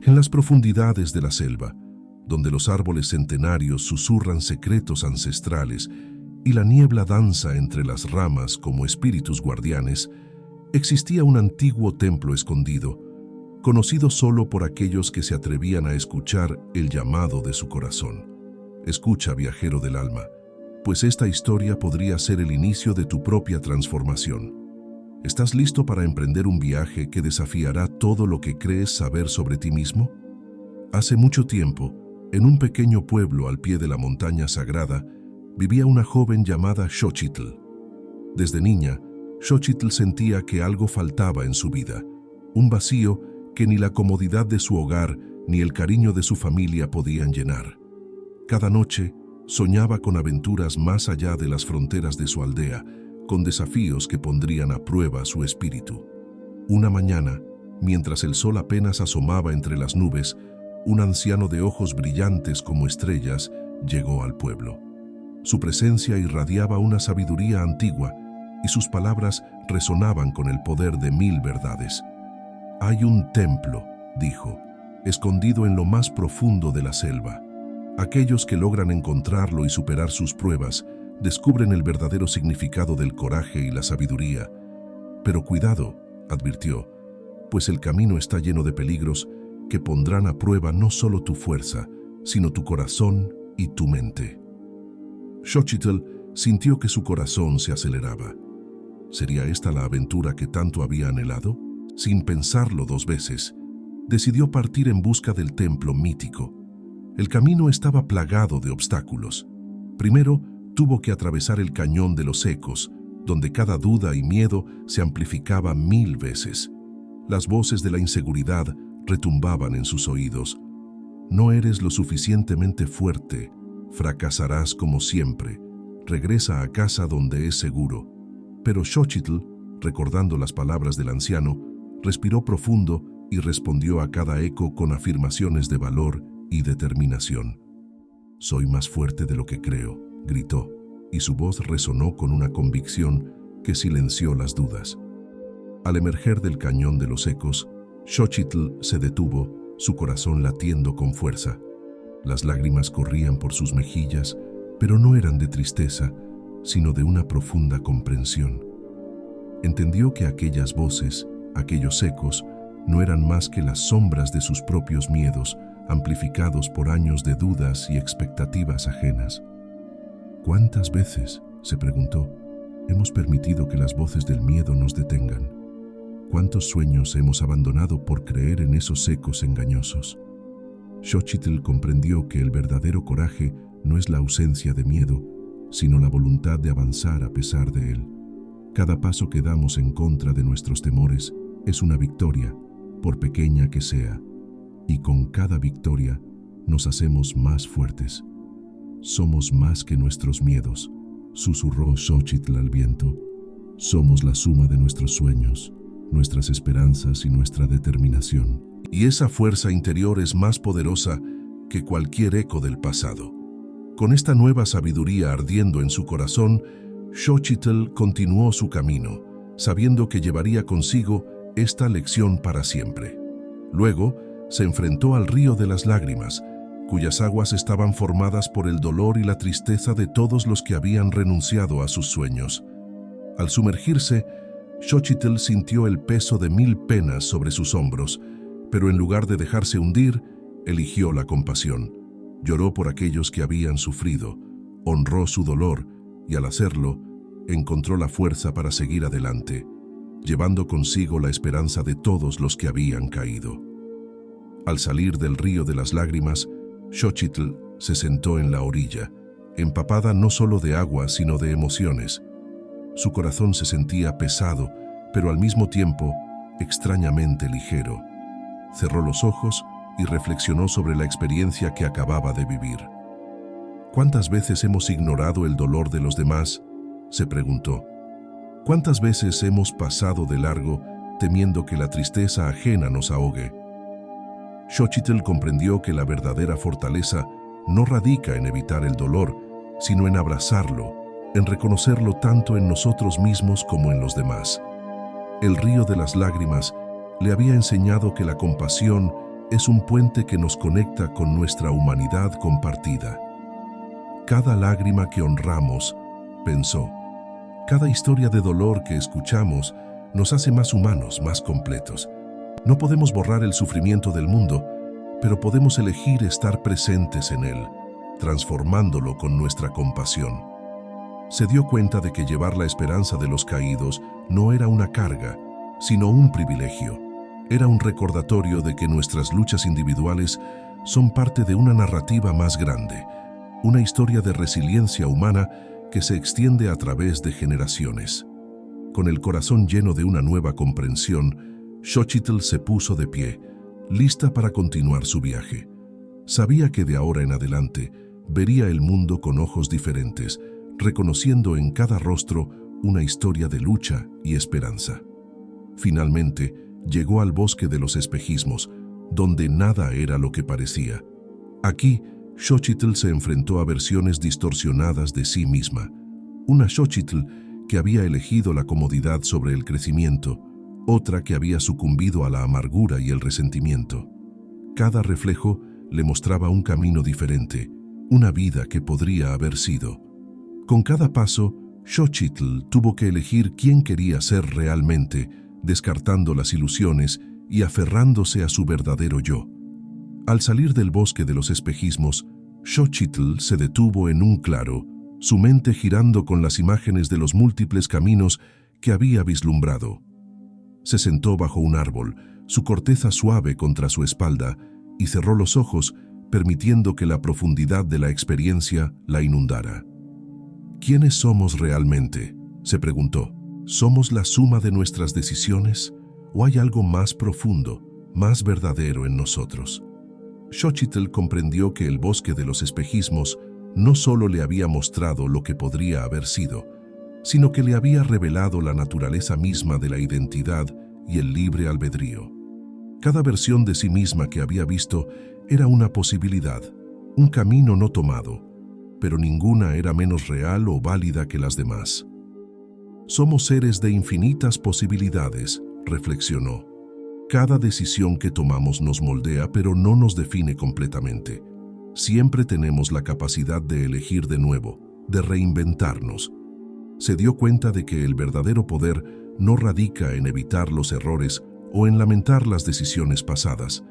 En las profundidades de la selva, donde los árboles centenarios susurran secretos ancestrales y la niebla danza entre las ramas como espíritus guardianes, existía un antiguo templo escondido, conocido solo por aquellos que se atrevían a escuchar el llamado de su corazón. Escucha, viajero del alma, pues esta historia podría ser el inicio de tu propia transformación. ¿Estás listo para emprender un viaje que desafiará todo lo que crees saber sobre ti mismo? Hace mucho tiempo, en un pequeño pueblo al pie de la montaña sagrada, vivía una joven llamada Xochitl. Desde niña, Xochitl sentía que algo faltaba en su vida, un vacío que ni la comodidad de su hogar ni el cariño de su familia podían llenar. Cada noche, soñaba con aventuras más allá de las fronteras de su aldea, con desafíos que pondrían a prueba su espíritu. Una mañana, mientras el sol apenas asomaba entre las nubes, un anciano de ojos brillantes como estrellas llegó al pueblo. Su presencia irradiaba una sabiduría antigua y sus palabras resonaban con el poder de 1000 verdades. «Hay un templo», dijo, «escondido en lo más profundo de la selva. Aquellos que logran encontrarlo y superar sus pruebas descubren el verdadero significado del coraje y la sabiduría. Pero cuidado», advirtió, «pues el camino está lleno de peligros que pondrán a prueba no solo tu fuerza, sino tu corazón y tu mente». Xochitl sintió que su corazón se aceleraba. ¿Sería esta la aventura que tanto había anhelado? Sin pensarlo 2 veces, decidió partir en busca del templo mítico. El camino estaba plagado de obstáculos. Primero, tuvo que atravesar el cañón de los ecos, donde cada duda y miedo se amplificaba 1000 veces. Las voces de la inseguridad retumbaban en sus oídos. «No eres lo suficientemente fuerte, fracasarás como siempre, regresa a casa donde es seguro». Pero Xochitl, recordando las palabras del anciano, respiró profundo y respondió a cada eco con afirmaciones de valor y determinación. «Soy más fuerte de lo que creo», gritó, y su voz resonó con una convicción que silenció las dudas. Al emerger del cañón de los ecos, Xochitl se detuvo, su corazón latiendo con fuerza. Las lágrimas corrían por sus mejillas, pero no eran de tristeza, sino de una profunda comprensión. Entendió que aquellas voces, aquellos ecos, no eran más que las sombras de sus propios miedos, amplificados por años de dudas y expectativas ajenas. «¿Cuántas veces?», se preguntó, «hemos permitido que las voces del miedo nos detengan? ¿Cuántos sueños hemos abandonado por creer en esos ecos engañosos?». Xochitl comprendió que el verdadero coraje no es la ausencia de miedo, sino la voluntad de avanzar a pesar de él. Cada paso que damos en contra de nuestros temores es una victoria, por pequeña que sea, y con cada victoria nos hacemos más fuertes. «Somos más que nuestros miedos», susurró Xochitl al viento. «Somos la suma de nuestros sueños, nuestras esperanzas y nuestra determinación. Y esa fuerza interior es más poderosa que cualquier eco del pasado». Con esta nueva sabiduría ardiendo en su corazón, Xochitl continuó su camino, sabiendo que llevaría consigo esta lección para siempre. Luego, se enfrentó al río de las lágrimas, cuyas aguas estaban formadas por el dolor y la tristeza de todos los que habían renunciado a sus sueños. Al sumergirse, Xochitl sintió el peso de 1000 penas sobre sus hombros, pero en lugar de dejarse hundir, eligió la compasión. Lloró por aquellos que habían sufrido, honró su dolor y al hacerlo, encontró la fuerza para seguir adelante, llevando consigo la esperanza de todos los que habían caído. Al salir del río de las lágrimas, Xochitl se sentó en la orilla, empapada no solo de agua sino de emociones. Su corazón se sentía pesado, pero al mismo tiempo extrañamente ligero. Cerró los ojos y reflexionó sobre la experiencia que acababa de vivir. ¿Cuántas veces hemos ignorado el dolor de los demás?, se preguntó. ¿Cuántas veces hemos pasado de largo temiendo que la tristeza ajena nos ahogue? Xochitl comprendió que la verdadera fortaleza no radica en evitar el dolor, sino en abrazarlo, en reconocerlo tanto en nosotros mismos como en los demás. El río de las lágrimas le había enseñado que la compasión es un puente que nos conecta con nuestra humanidad compartida. Cada lágrima que honramos, pensó, cada historia de dolor que escuchamos nos hace más humanos, más completos. No podemos borrar el sufrimiento del mundo, pero podemos elegir estar presentes en él, transformándolo con nuestra compasión. Se dio cuenta de que llevar la esperanza de los caídos no era una carga, sino un privilegio. Era un recordatorio de que nuestras luchas individuales son parte de una narrativa más grande, una historia de resiliencia humana que se extiende a través de generaciones. Con el corazón lleno de una nueva comprensión, Xochitl se puso de pie, lista para continuar su viaje. Sabía que de ahora en adelante vería el mundo con ojos diferentes, reconociendo en cada rostro una historia de lucha y esperanza. Finalmente, llegó al bosque de los espejismos, donde nada era lo que parecía. Aquí, Xochitl se enfrentó a versiones distorsionadas de sí misma. Una Xochitl que había elegido la comodidad sobre el crecimiento, otra que había sucumbido a la amargura y el resentimiento. Cada reflejo le mostraba un camino diferente, una vida que podría haber sido. Con cada paso, Xochitl tuvo que elegir quién quería ser realmente, descartando las ilusiones y aferrándose a su verdadero yo. Al salir del bosque de los espejismos, Xochitl se detuvo en un claro, su mente girando con las imágenes de los múltiples caminos que había vislumbrado. Se sentó bajo un árbol, su corteza suave contra su espalda, y cerró los ojos, permitiendo que la profundidad de la experiencia la inundara. ¿Quiénes somos realmente?, se preguntó. ¿Somos la suma de nuestras decisiones o hay algo más profundo, más verdadero en nosotros? Xochitl comprendió que el bosque de los espejismos no solo le había mostrado lo que podría haber sido, sino que le había revelado la naturaleza misma de la identidad y el libre albedrío. Cada versión de sí misma que había visto era una posibilidad, un camino no tomado, pero ninguna era menos real o válida que las demás. Somos seres de infinitas posibilidades, reflexionó. Cada decisión que tomamos nos moldea, pero no nos define completamente. Siempre tenemos la capacidad de elegir de nuevo, de reinventarnos. Se dio cuenta de que el verdadero poder no radica en evitar los errores o en lamentar las decisiones pasadas,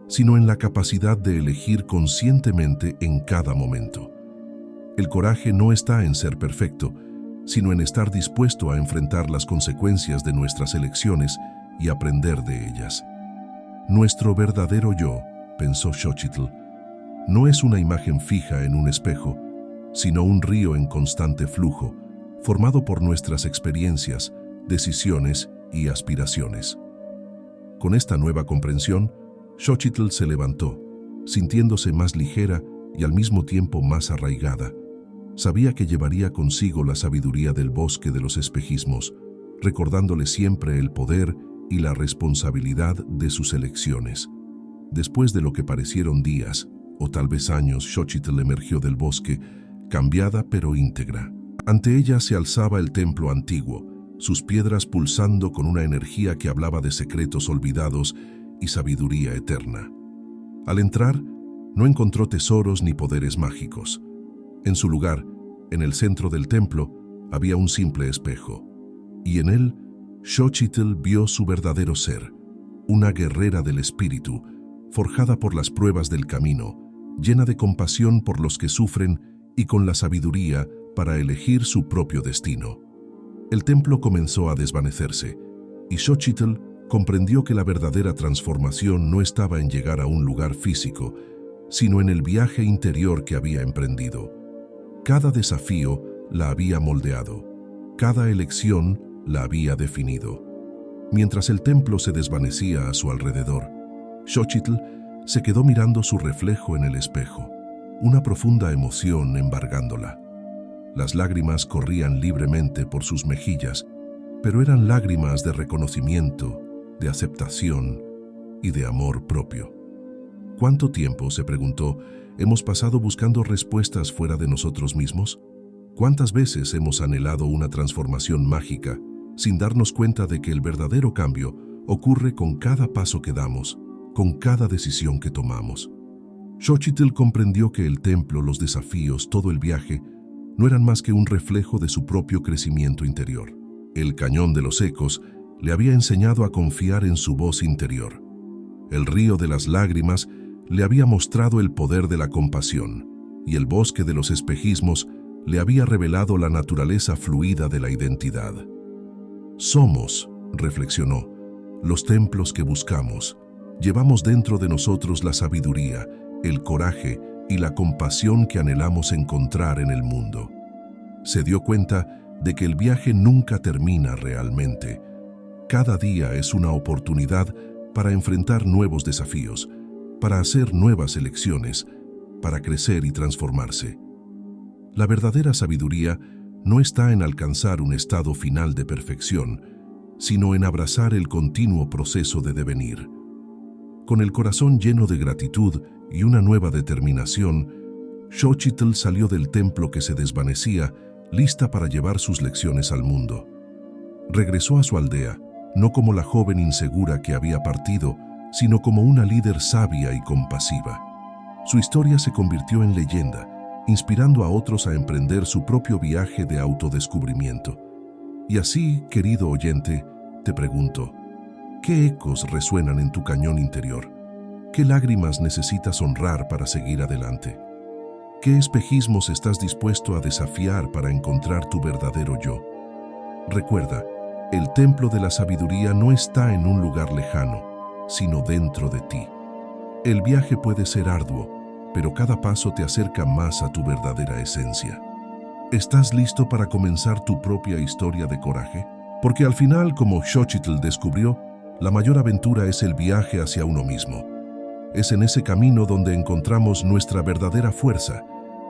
sino en la capacidad de elegir conscientemente en cada momento. El coraje no está en ser perfecto, sino en estar dispuesto a enfrentar las consecuencias de nuestras elecciones y aprender de ellas. Nuestro verdadero yo, pensó Xochitl, no es una imagen fija en un espejo, sino un río en constante flujo, formado por nuestras experiencias, decisiones y aspiraciones. Con esta nueva comprensión, Xochitl se levantó, sintiéndose más ligera y al mismo tiempo más arraigada. Sabía que llevaría consigo la sabiduría del bosque de los espejismos, recordándole siempre el poder y la responsabilidad de sus elecciones. Después de lo que parecieron días, o tal vez años, Xochitl emergió del bosque, cambiada pero íntegra. Ante ella se alzaba el templo antiguo, sus piedras pulsando con una energía que hablaba de secretos olvidados y sabiduría eterna. Al entrar, no encontró tesoros ni poderes mágicos. En su lugar, en el centro del templo, había un simple espejo, y en él, Xochitl vio su verdadero ser, una guerrera del espíritu, forjada por las pruebas del camino, llena de compasión por los que sufren y con la sabiduría para elegir su propio destino. El templo comenzó a desvanecerse, y Xochitl comprendió que la verdadera transformación no estaba en llegar a un lugar físico, sino en el viaje interior que había emprendido. Cada desafío la había moldeado, cada elección la había definido. Mientras el templo se desvanecía a su alrededor, Xochitl se quedó mirando su reflejo en el espejo, una profunda emoción embargándola. Las lágrimas corrían libremente por sus mejillas, pero eran lágrimas de reconocimiento, de aceptación y de amor propio. ¿Cuánto tiempo, se preguntó, hemos pasado buscando respuestas fuera de nosotros mismos? ¿Cuántas veces hemos anhelado una transformación mágica sin darnos cuenta de que el verdadero cambio ocurre con cada paso que damos, con cada decisión que tomamos. Xochitl comprendió que el templo, los desafíos, todo el viaje, no eran más que un reflejo de su propio crecimiento interior. El cañón de los ecos le había enseñado a confiar en su voz interior. El río de las lágrimas le había mostrado el poder de la compasión, y el bosque de los espejismos le había revelado la naturaleza fluida de la identidad. Somos, reflexionó, los templos que buscamos. Llevamos dentro de nosotros la sabiduría, el coraje y la compasión que anhelamos encontrar en el mundo. Se dio cuenta de que el viaje nunca termina realmente. Cada día es una oportunidad para enfrentar nuevos desafíos, para hacer nuevas elecciones, para crecer y transformarse. La verdadera sabiduría no está en alcanzar un estado final de perfección, sino en abrazar el continuo proceso de devenir. Con el corazón lleno de gratitud y una nueva determinación, Xochitl salió del templo que se desvanecía, lista para llevar sus lecciones al mundo. Regresó a su aldea, no como la joven insegura que había partido, sino como una líder sabia y compasiva. Su historia se convirtió en leyenda, inspirando a otros a emprender su propio viaje de autodescubrimiento. Y así, querido oyente, te pregunto, ¿qué ecos resuenan en tu cañón interior? ¿Qué lágrimas necesitas honrar para seguir adelante? ¿Qué espejismos estás dispuesto a desafiar para encontrar tu verdadero yo? Recuerda, el templo de la sabiduría no está en un lugar lejano, sino dentro de ti. El viaje puede ser arduo, pero cada paso te acerca más a tu verdadera esencia. ¿Estás listo para comenzar tu propia historia de coraje? Porque al final, como Xochitl descubrió, la mayor aventura es el viaje hacia uno mismo. Es en ese camino donde encontramos nuestra verdadera fuerza,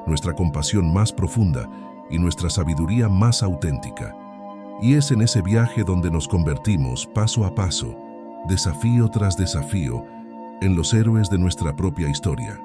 nuestra compasión más profunda y nuestra sabiduría más auténtica. Y es en ese viaje donde nos convertimos, paso a paso, desafío tras desafío, en los héroes de nuestra propia historia.